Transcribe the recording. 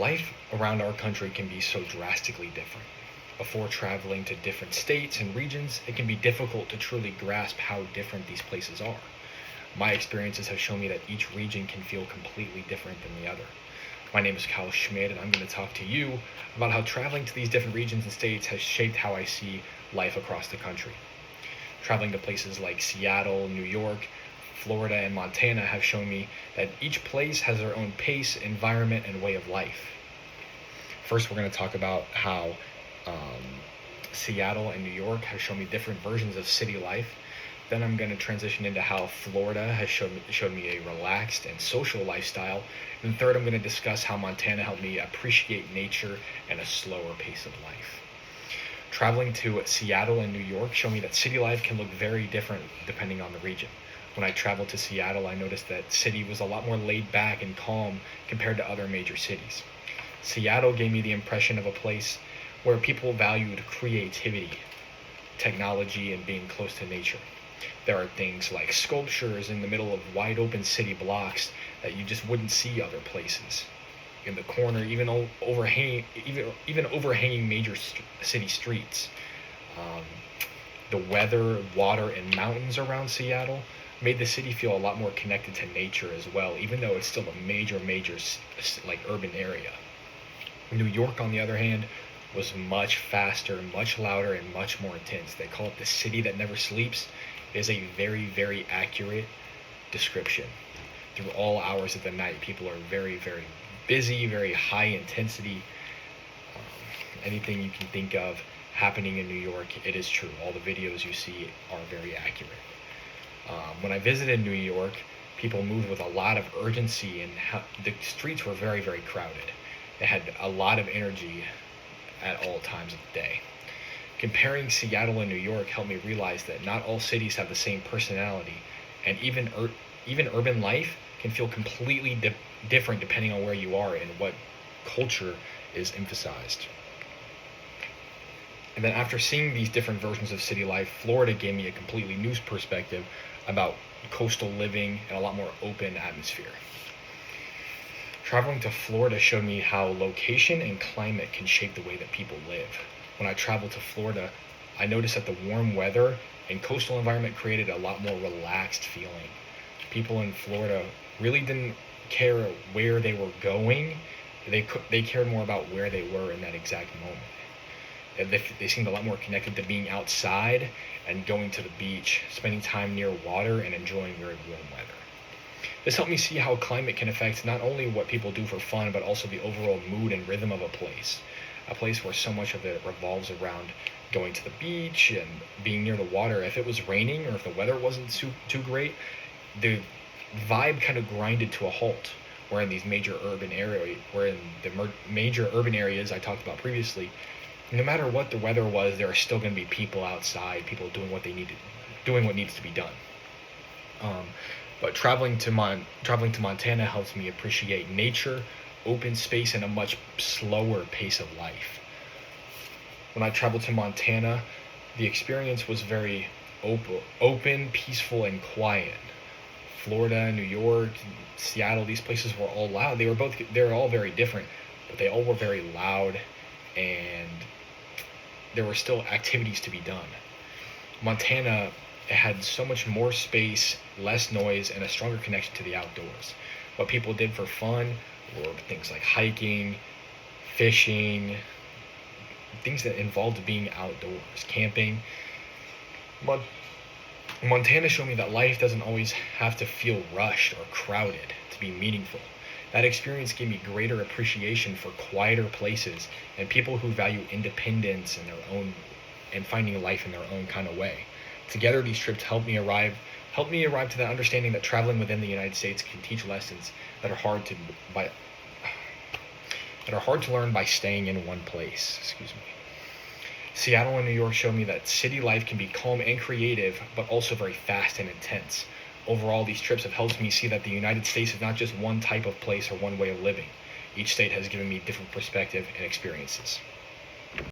Life around our country can be so drastically different. Before traveling to different states and regions, it can be difficult to truly grasp how different these places are. My experiences have shown me that each region can feel completely different than the other. My name is Kyle Schmidt, and I'm going to talk to you about how traveling to these different regions and states has shaped how I see life across the country. Traveling to places like Seattle, New York, Florida, and Montana have shown me that each place has their own pace, environment, and way of life. First, we're going to talk about how Seattle and New York have shown me different versions of city life. Then I'm going to transition into how Florida has showed me a relaxed and social lifestyle. And third, I'm going to discuss how Montana helped me appreciate nature and a slower pace of life. Traveling to Seattle and New York showed me that city life can look very different depending on the region. When I traveled to Seattle, I noticed that city was a lot more laid back and calm compared to other major cities. Seattle gave me the impression of a place where people valued creativity, technology, and being close to nature. There are things like sculptures in the middle of wide open city blocks that you just wouldn't see other places. In the corner, even overhanging major city streets. The weather, water, and mountains around Seattle made the city feel a lot more connected to nature as well, even though it's still a major like urban area. New York, on the other hand, was much faster, much louder, and much more intense. They call it the city that never sleeps. It is a very, very accurate description. Through all hours of the night, people are very, very busy, very high intensity. Anything you can think of happening in New York, it is true. All the videos you see are very accurate. When I visited New York, people moved with a lot of urgency, and the streets were very, very crowded. They had a lot of energy at all times of the day. Comparing Seattle and New York helped me realize that not all cities have the same personality, and even urban life can feel completely different depending on where you are and what culture is emphasized. And then after seeing these different versions of city life, Florida gave me a completely new perspective about coastal living and a lot more open atmosphere. Traveling to Florida showed me how location and climate can shape the way that people live. When I traveled to Florida, I noticed that the warm weather and coastal environment created a lot more relaxed feeling. People in Florida really didn't care where they were going. They cared more about where they were in that exact moment. They seemed a lot more connected to being outside and going to the beach, spending time near water, and enjoying very warm weather. This helped me see how climate can affect not only what people do for fun, but also the overall mood and rhythm of a place. A place where so much of it revolves around going to the beach and being near the water. If it was raining or if the weather wasn't too great, the vibe kind of grinded to a halt. Where in these major urban areas I talked about previously, no matter what the weather was, there are still going to be people outside, people doing what needs to be done. But traveling to Montana helps me appreciate nature, open space, and a much slower pace of life. When I traveled to Montana, the experience was very open, peaceful, and quiet. Florida, New York, Seattle, these places were all loud. They were all very different, but they all were very loud, and there were still activities to be done. Montana, it had so much more space, less noise, and a stronger connection to the outdoors. What people did for fun were things like hiking, fishing, things that involved being outdoors, camping. Montana showed me that life doesn't always have to feel rushed or crowded to be meaningful. That experience gave me greater appreciation for quieter places and people who value independence and finding life in their own kind of way. Together, these trips helped me arrive to the understanding that traveling within the United States can teach lessons that are hard to learn by staying in one place. Seattle and New York showed me that city life can be calm and creative, but also very fast and intense. Overall, these trips have helped me see that the United States is not just one type of place or one way of living. Each state has given me different perspective and experiences.